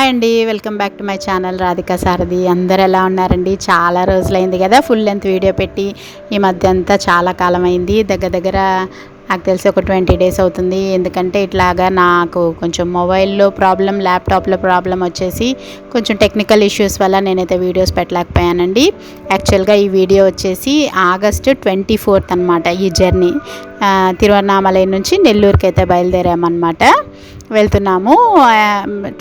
Hi అండి, welcome back to my channel రాధికాసారథి. అందరు ఎలా ఉన్నారండి? చాలా రోజులైంది కదా ఫుల్ లెంత్ వీడియో పెట్టి. ఈ మధ్య అంతా చాలా కాలం అయింది, దగ్గర నాకు తెలిసి ఒక 20 days అవుతుంది. ఎందుకంటే ఇట్లాగా నాకు కొంచెం మొబైల్లో ప్రాబ్లం, ల్యాప్టాప్లో ప్రాబ్లం వచ్చేసి కొంచెం టెక్నికల్ ఇష్యూస్ వల్ల నేనైతే వీడియోస్ పెట్టలేకపోయానండి. యాక్చువల్గా ఈ వీడియో వచ్చేసి August 24th అనమాట. ఈ జర్నీ తిరువన్నామలై నుంచి నెల్లూరుకి అయితే బయలుదేరామన్నమాట. వెళ్తున్నాము.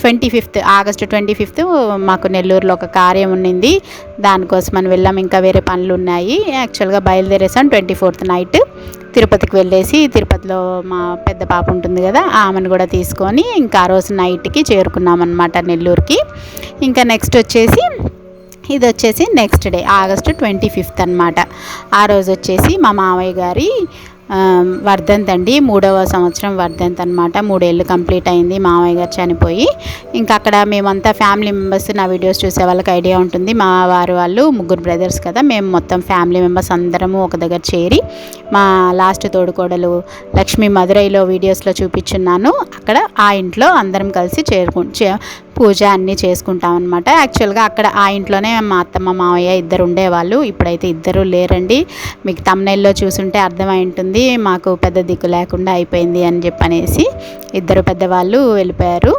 25th August 25th మాకు నెల్లూరులో ఒక కార్యం ఉన్నింది, దానికోసం మనం వెళ్ళాం. ఇంకా వేరే పనులు ఉన్నాయి. యాక్చువల్గా బయలుదేరేసాం 24th నైట్. తిరుపతికి వెళ్ళేసి తిరుపతిలో మా పెద్ద పాప ఉంటుంది కదా, ఆమెను కూడా తీసుకొని ఇంకా ఆ రోజు నైట్కి చేరుకున్నాం అనమాట నెల్లూరుకి. ఇంకా నెక్స్ట్ వచ్చేసి ఇది వచ్చేసి నెక్స్ట్ డే August 25th అనమాట. ఆ రోజు వచ్చేసి మా మావయ్య గారి వర్ధంతి అండి, 3వ సంవత్సరం వర్ధంతి అనమాట. 3 ఏళ్ళు కంప్లీట్ అయింది మామయ్య గారు చనిపోయి. ఇంకా అక్కడ మేమంతా ఫ్యామిలీ మెంబర్స్, నా వీడియోస్ చూసే వాళ్ళకి ఐడియా ఉంటుంది, మా వాళ్ళు 3 బ్రదర్స్ కదా, మేము మొత్తం ఫ్యామిలీ మెంబర్స్ అందరము ఒక దగ్గర చేరి మా లాస్ట్ తోడుకోడలు లక్ష్మి మధురైలో వీడియోస్లో చూపించున్నాను, అక్కడ ఆ ఇంట్లో అందరం కలిసి పూజ అన్నీ చేసుకుంటాం అనమాట. యాక్చువల్గా అక్కడ ఆ ఇంట్లోనే మా అత్తమ్మ మావయ్య ఇద్దరు ఉండేవాళ్ళు. ఇప్పుడైతే ఇద్దరు లేరండి. మీకు థంబ్నెయిల్లో చూసుంటే అర్థమై ఉంటుంది, మాకు పెద్ద దిక్కు లేకుండా అయిపోయింది అని చెప్పనేసి ఇద్దరు పెద్దవాళ్ళు వెళ్ళిపోయారు.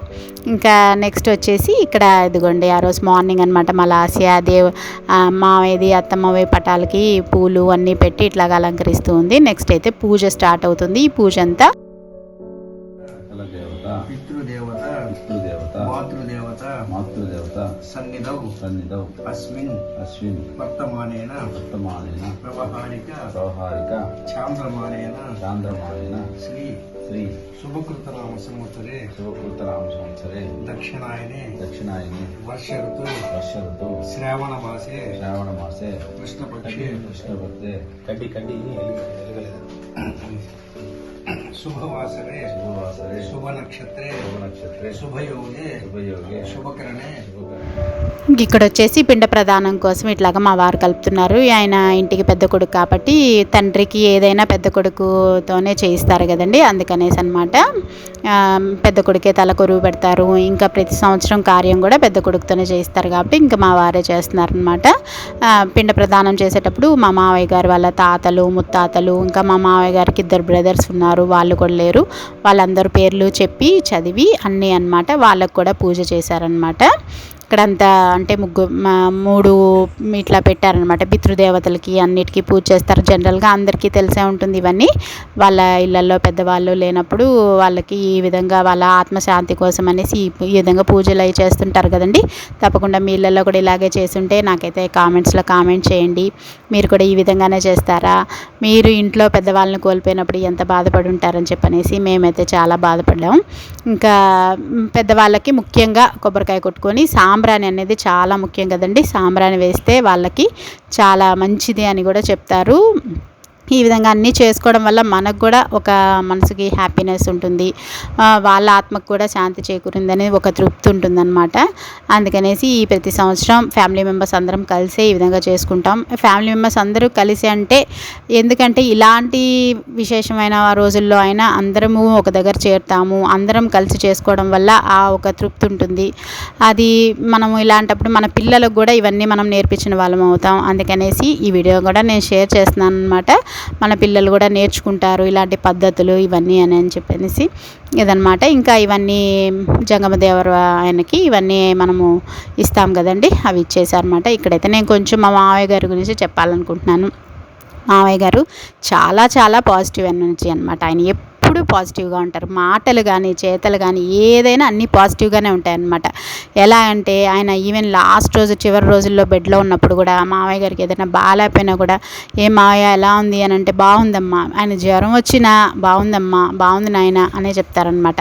ఇంకా నెక్స్ట్ వచ్చేసి ఇక్కడ ఇదిగోండి ఆ రోజు మార్నింగ్ అనమాట. మా లాస్య మావయ్యది అత్తమ్మవి పటాలకి పూలు అన్నీ పెట్టి ఇట్లాగా అలంకరిస్తూ ఉంది. నెక్స్ట్ అయితే పూజ స్టార్ట్ అవుతుంది. ఈ పూజ అంతా మాతృదేవత సన్నిధౌ అస్మిన్ వర్తమానేన వ్యవహారిక చాంద్రమానేన శ్రీ శుభకృతనామ సంవత్సరే దక్షిణాయనే వర్ష ఋతు శ్రావణ మాసే కృష్ణపక్షే కడ్డి శుభవాసరే శుభ నక్షత్రే శుభయోగే శుభకరణే. ఇక్కడ వచ్చేసి పిండ ప్రదానం కోసం ఇట్లాగా మా వారు కలుపుతున్నారు. ఆయన ఇంటికి పెద్ద కొడుకు కాబట్టి తండ్రికి ఏదైనా పెద్ద కొడుకుతోనే చేయిస్తారు కదండి, అందుకనేసి అనమాట. పెద్ద కొడుకే తల కొరువు పెడతారు. ఇంకా ప్రతి సంవత్సరం కార్యం కూడా పెద్ద కొడుకుతోనే చేయిస్తారు కాబట్టి ఇంకా మా వారే చేస్తున్నారనమాట. పిండ ప్రదానం చేసేటప్పుడు మా మావయ్య గారు వాళ్ళ తాతలు ముత్తాతలు, ఇంకా మా మావయ్య గారికి 2 బ్రదర్స్ ఉన్నారు, వాళ్ళు కూడా లేరు. వాళ్ళందరూ పేర్లు చెప్పి చదివి అన్నీ అనమాట వాళ్ళకు కూడా పూజ చేశారనమాట. ఇక్కడంతా అంటే 3 ఇట్లా పెట్టారనమాట. పితృదేవతలకి అన్నిటికీ పూజ చేస్తారు. జనరల్గా అందరికీ తెలిసే ఉంటుంది ఇవన్నీ. వాళ్ళ ఇళ్ళల్లో పెద్దవాళ్ళు లేనప్పుడు వాళ్ళకి ఈ విధంగా వాళ్ళ ఆత్మశాంతి కోసం అనేసి ఈ విధంగా పూజలు అవి చేస్తుంటారు కదండి. తప్పకుండా మీ ఇళ్ళల్లో కూడా ఇలాగే చేస్తుంటే నాకైతే కామెంట్స్లో కామెంట్ చేయండి. మీరు కూడా ఈ విధంగానే చేస్తారా? మీరు ఇంట్లో పెద్దవాళ్ళని కోల్పోయినప్పుడు ఎంత బాధపడి ఉంటారని చెప్పనేసి మేమైతే చాలా బాధపడ్డాం. ఇంకా పెద్దవాళ్ళకి ముఖ్యంగా కొబ్బరికాయ కొట్టుకొని సాంబ్రాణి అనేది చాలా ముఖ్యం కదండి. సాంబ్రాణి వేస్తే వాళ్ళకి చాలా మంచిది అని కూడా చెప్తారు. ఈ విధంగా అన్నీ చేసుకోవడం వల్ల మనకు కూడా ఒక మనసుకి హ్యాపీనెస్ ఉంటుంది, వాళ్ళ ఆత్మకు కూడా శాంతి చేకూరిందని ఒక తృప్తి ఉంటుందన్నమాట. అందుకనేసి ఈ ప్రతి సంవత్సరం ఫ్యామిలీ మెంబర్స్ అందరం కలిసే ఈ విధంగా చేసుకుంటాం. ఫ్యామిలీ మెంబర్స్ అందరూ కలిసి అంటే ఎందుకంటే ఇలాంటి విశేషమైన రోజుల్లో అయినా అందరము ఒక దగ్గర చేరుతాము, అందరం కలిసి చేసుకోవడం వల్ల ఆ ఒక తృప్తి ఉంటుంది. అది మనము ఇలాంటప్పుడు మన పిల్లలకు కూడా ఇవన్నీ మనం నేర్పించిన వాళ్ళం అవుతాం. అందుకనేసి ఈ వీడియో కూడా నేను షేర్ చేస్తున్నాను అనమాట. మన పిల్లలు కూడా నేర్చుకుంటారు ఇలాంటి పద్ధతులు ఇవన్నీ అని చెప్పనేసి ఇదనమాట. ఇంకా ఇవన్నీ జంగమదేవర ఆయనకి ఇవన్నీ మనము ఇస్తాం కదండి, అవి ఇచ్చేసారనమాట. ఇక్కడైతే నేను కొంచెం మా మావయ్య గారి గురించి చెప్పాలనుకుంటున్నాను. మావయ్య గారు చాలా పాజిటివ్ ఎనర్జీ అనమాట. ఆయన ఎప్పుడు పాజిటివ్గా ఉంటారు. మాటలు కానీ చేతలు కానీ ఏదైనా అన్నీ పాజిటివ్గానే ఉంటాయన్నమాట. ఎలా అంటే ఆయన ఈవెన్ లాస్ట్ రోజు చివరి రోజుల్లో బెడ్లో ఉన్నప్పుడు కూడా మావయ్య గారికి ఏదైనా బాగాలేకపోయినా కూడా ఏం మావయ్య ఎలా ఉంది అని అంటే బాగుందమ్మా, ఆయన జ్వరం వచ్చినా బాగుందమ్మా, బాగుంది నాయన అనే చెప్తారనమాట.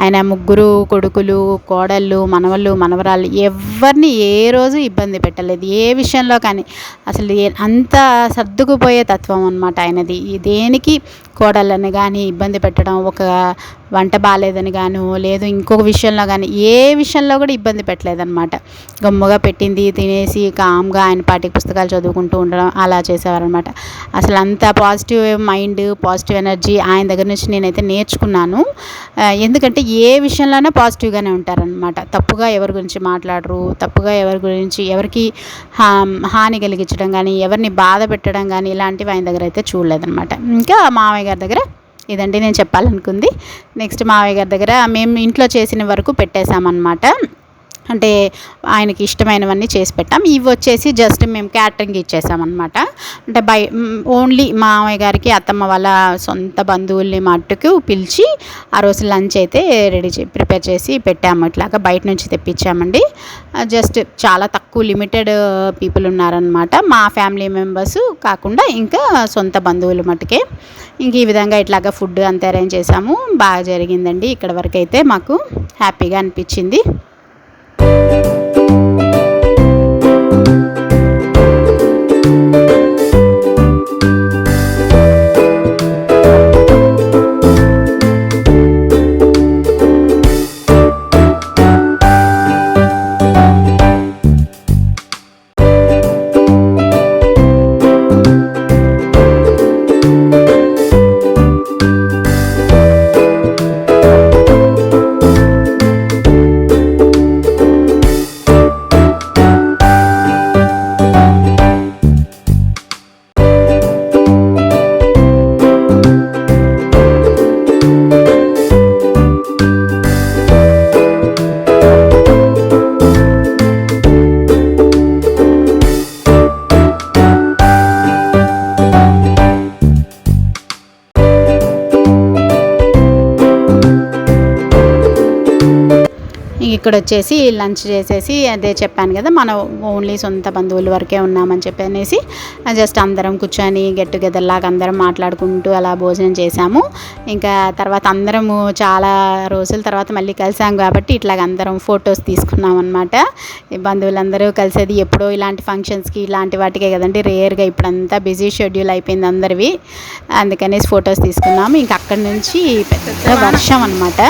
ఆయన 3 కొడుకులు, కోడళ్ళు, మనవళ్ళు, మనవరాళ్ళు ఎవరిని ఏ రోజు ఇబ్బంది పెట్టలేదు ఏ విషయంలో కానీ. అసలు అంత సర్దుకుపోయే తత్వం అనమాట ఆయనది. దేనికి కోడళ్ళని కానీ ఇబ్బంది పెట్టడం, ఒక వంట బాగాలేదని గాను లేదు ఇంకొక విషయంలో కానీ ఏ విషయంలో కూడా ఇబ్బంది పెట్టలేదన్నమాట. గమ్ముగా పెట్టింది తినేసి కామ్గా ఆయన పాటికి పుస్తకాలు చదువుకుంటూ ఉండడం అలా చేసేవారనమాట. అసలు అంత పాజిటివ్ మైండ్, పాజిటివ్ ఎనర్జీ ఆయన దగ్గర నుంచి నేనైతే నేర్చుకున్నాను. ఎందుకంటే ఏ విషయంలోనే పాజిటివ్గానే ఉంటారనమాట. తప్పుగా ఎవరి గురించి మాట్లాడరు, తప్పుగా ఎవరి గురించి ఎవరికి హాని కలిగించడం కానీ, ఎవరిని బాధ పెట్టడం కానీ ఇలాంటివి ఆయన దగ్గర అయితే చూడలేదనమాట. ఇంకా మామయ్య గారి దగ్గర ఇదండి నేను చెప్పాలనుకుంది. నెక్స్ట్ మావయ్య గారి దగ్గర మేము ఇంట్లో చేసిన వరకు పెట్టేశామన్నమాట. అంటే ఆయనకి ఇష్టమైనవన్నీ చేసి పెట్టాం. ఇవి వచ్చేసి జస్ట్ మేము క్యాటరింగ్ ఇచ్చేసామన్నమాట. అంటే ఓన్లీ మామయ్య గారికి అత్తమ్మ వాళ్ళ సొంత బంధువుల్ని మట్టుకు పిలిచి ఆ రోజు లంచ్ అయితే ప్రిపేర్ చేసి పెట్టాము. ఇట్లాగా బయట నుంచి తెప్పించామండి. జస్ట్ చాలా తక్కువ లిమిటెడ్ పీపుల్ ఉన్నారనమాట. మా ఫ్యామిలీ మెంబర్స్ కాకుండా ఇంకా సొంత బంధువులు మట్టుకే. ఇంక ఈ విధంగా ఇట్లాగా ఫుడ్ అంతా అరేంజ్ చేసాము. బాగా జరిగిందండి. ఇక్కడ వరకు అయితే మాకు హ్యాపీగా అనిపించింది. ఇక్కడ వచ్చేసి లంచ్ చేసేసి అదే చెప్పాను కదా, మనం ఓన్లీ సొంత బంధువుల వరకే ఉన్నామని చెప్పనేసి జస్ట్ అందరం కూర్చొని గెట్ టుగెదర్ లాగా అందరం మాట్లాడుకుంటూ అలా భోజనం చేసాము. ఇంకా తర్వాత అందరము చాలా రోజుల తర్వాత మళ్ళీ కలిసాం కాబట్టి ఇట్లాగ అందరం ఫొటోస్ తీసుకున్నాం అనమాట. బంధువులందరూ కలిసేది ఎప్పుడో ఇలాంటి ఫంక్షన్స్కి ఇలాంటి వాటికే కదండి, రేర్గా ఇప్పుడంతా బిజీ షెడ్యూల్ అయిపోయింది అందరివి. అందుకనేసి ఫొటోస్ తీసుకున్నాము. ఇంకా అక్కడి నుంచి పెద్ద వర్షం అనమాట.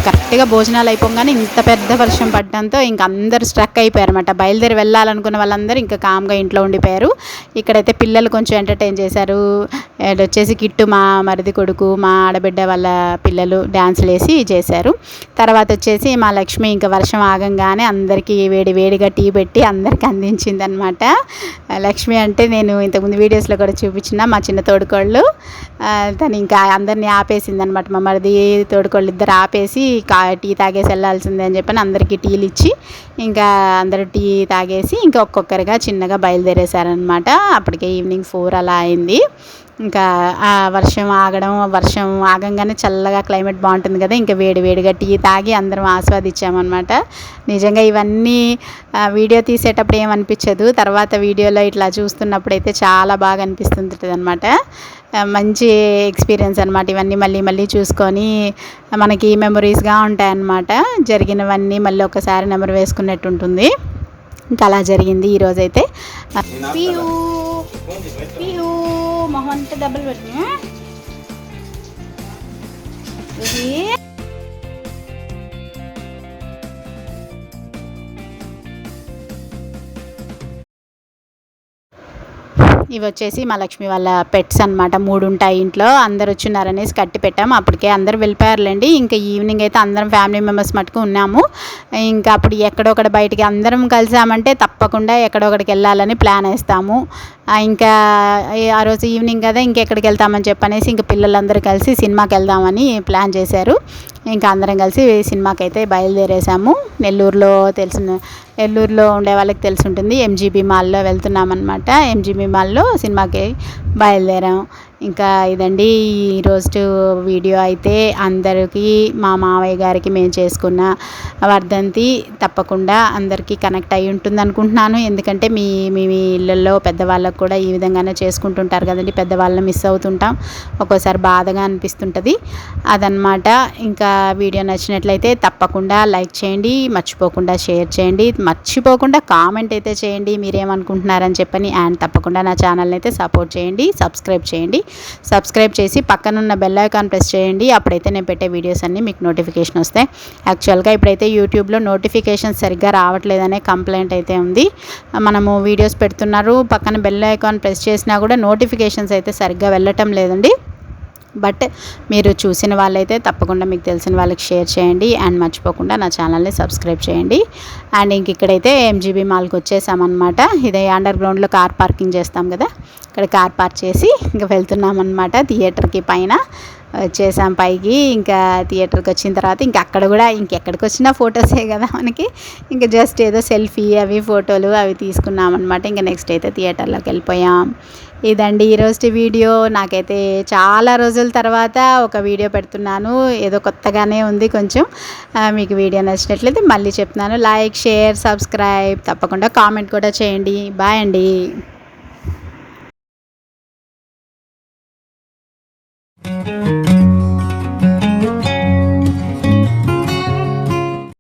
కరెక్ట్గా భోజనాలు అయిపోగానే ఇంత పెద్ద వర్షం పడడంతో ఇంక అందరు స్ట్రక్ అయిపోయారు అనమాట. బయలుదేరి వెళ్ళాలనుకున్న వాళ్ళందరూ ఇంకా కామ్గా ఇంట్లో ఉండిపోయారు. ఇక్కడైతే పిల్లలు కొంచెం ఎంటర్టైన్ చేశారు. వచ్చేసి కిట్టు మా మరిది కొడుకు, మా ఆడబిడ్డ వాళ్ళ పిల్లలు డ్యాన్సులు వేసి చేశారు. తర్వాత వచ్చేసి మా లక్ష్మి ఇంకా వర్షం ఆగంగానే అందరికీ వేడి వేడిగా టీ పెట్టి అందరికీ అందించింది అనమాట. లక్ష్మి అంటే నేను ఇంతకుముందు వీడియోస్లో కూడా చూపించిన మా చిన్న తోడుకోళ్ళు. తను ఇంకా అందరినీ ఆపేసింది అనమాట. మా మరిది తోడుకోళ్ళు ఇద్దరు ఆపేసి టీ తాగేసి వెళ్ళాల్సిందే అని చెప్పని అందరికీ టీలు ఇచ్చి ఇంకా అందరూ టీ తాగేసి ఇంకా ఒక్కొక్కరిగా చిన్నగా బయలుదేరేశారనమాట. అప్పటికే ఈవినింగ్ 4 అలా అయింది. ఇంకా ఆ వర్షం ఆగంగానే చల్లగా క్లైమేట్ బాగుంటుంది కదా, ఇంకా వేడిగా టీ తాగి అందరం ఆస్వాదించామన్నమాట. నిజంగా ఇవన్నీ వీడియో తీసేటప్పుడు ఏమనిపించదు, తర్వాత వీడియోలో ఇట్లా చూస్తున్నప్పుడు అయితే చాలా బాగా అనిపిస్తుంటుంది అనమాట. మంచి ఎక్స్పీరియన్స్ అనమాట. ఇవన్నీ మళ్ళీ చూసుకొని మనకి మెమొరీస్గా ఉంటాయన్నమాట. జరిగినవన్నీ మళ్ళీ ఒకసారి నెమరు వేసుకున్నట్టు ఉంటుంది. ఇంకా అలా జరిగింది ఈరోజైతే. మొహం అంతా డబ్బులు పెట్టినా ఇవి వచ్చేసి మా లక్ష్మి వాళ్ళ పెట్స్ అనమాట. 3 ఉంటాయి ఇంట్లో. అందరు వచ్చినారనేసి కట్టి పెట్టాము. అప్పటికే అందరు వెళ్ళిపోయారులేండి. ఇంకా ఈవినింగ్ అయితే అందరం ఫ్యామిలీ మెంబర్స్ మటుకు ఉన్నాము. ఇంకా అప్పుడు ఎక్కడొక్కడ బయటికి అందరం కలిసామంటే తప్పకుండా ఎక్కడొక్కడికి వెళ్ళాలని ప్లాన్ వేస్తాము. ఇంకా ఆ రోజు ఈవినింగ్ కదా, ఇంకెక్కడికి వెళ్తామని చెప్పనేసి ఇంకా పిల్లలందరూ కలిసి సినిమాకి వెళ్దామని ప్లాన్ చేశారు. ఇంకా అందరం కలిసి సినిమాకి అయితే బయలుదేరేసాము. నెల్లూరులో ఉండే వాళ్ళకి తెలిసి ఉంటుంది, ఎంజీబీ మాల్లో వెళ్తున్నామన్నమాట. ఎంజీబీ మాల్లో సినిమాకి బయలుదేరాం. ఇంకా ఇదండి ఈరోజు వీడియో అయితే. అందరికీ మా మావయ్య గారికి మేము చేసుకున్న వర్ధంతి తప్పకుండా అందరికీ కనెక్ట్ అయి ఉంటుంది అనుకుంటున్నాను. ఎందుకంటే మీ మీ ఇళ్ళల్లో పెద్దవాళ్ళకు కూడా ఈ విధంగానే చేసుకుంటుంటారు కదండి. పెద్దవాళ్ళని మిస్ అవుతుంటాం, ఒక్కోసారి బాధగా అనిపిస్తుంటుంది అదనమాట. ఇంకా వీడియో నచ్చినట్లయితే తప్పకుండా లైక్ చేయండి, మర్చిపోకుండా షేర్ చేయండి, మర్చిపోకుండా కామెంట్ అయితే చేయండి మీరేమనుకుంటున్నారని చెప్పని. అండ్ తప్పకుండా నా ఛానల్ని అయితే సపోర్ట్ చేయండి, సబ్స్క్రైబ్ చేయండి. సబ్స్క్రైబ్ చేసి పక్కనున్న బెల్ ఐకాన్ ప్రెస్ చేయండి. అప్పుడైతే నేను పెట్టే వీడియోస్ అన్నీ మీకు నోటిఫికేషన్ వస్తాయి. యాక్చువల్గా ఇప్పుడైతే యూట్యూబ్లో నోటిఫికేషన్ సరిగ్గా రావట్లేదనే కంప్లైంట్ అయితే ఉంది. మనము వీడియోస్ పెడుతున్నారు, పక్కన బెల్ ఐకాన్ ప్రెస్ చేసినా కూడా నోటిఫికేషన్స్ అయితే సరిగ్గా వెళ్ళటం లేదండి. బట్ మీరు చూసిన వాళ్ళైతే తప్పకుండా మీకు తెలిసిన వాళ్ళకి షేర్ చేయండి. అండ్ మర్చిపోకుండా నా ఛానల్ని సబ్స్క్రైబ్ చేయండి. అండ్ ఇంక ఇక్కడైతే ఎంజీబీ మాల్కి వచ్చేసామన్నమాట. ఇదే అండర్ గ్రౌండ్లో కార్ పార్కింగ్ చేస్తాం కదా, ఇక్కడ కార్ పార్క్ చేసి ఇంకా వెళ్తున్నాం అన్నమాట. థియేటర్కి పైన వచ్చేసాం పైకి. ఇంకా థియేటర్కి వచ్చిన తర్వాత ఇంకా అక్కడ కూడా ఇంకెక్కడికి వచ్చినా ఫొటోసే కదా మనకి. ఇంకా జస్ట్ ఏదో సెల్ఫీ అవి ఫోటోలు అవి తీసుకున్నాం అనమాట. ఇంకా నెక్స్ట్ అయితే థియేటర్లోకి వెళ్ళిపోయాం. ఇదండి ఈరోజు వీడియో. నాకైతే చాలా రోజుల తర్వాత ఒక వీడియో పెడుతున్నాను, ఏదో కొత్తగానే ఉంది కొంచెం. మీకు వీడియో నచ్చినట్లయితే మళ్ళీ చెప్తున్నాను, లైక్, షేర్, సబ్స్క్రైబ్, తప్పకుండా కామెంట్ కూడా చేయండి. బాయ్ అండి.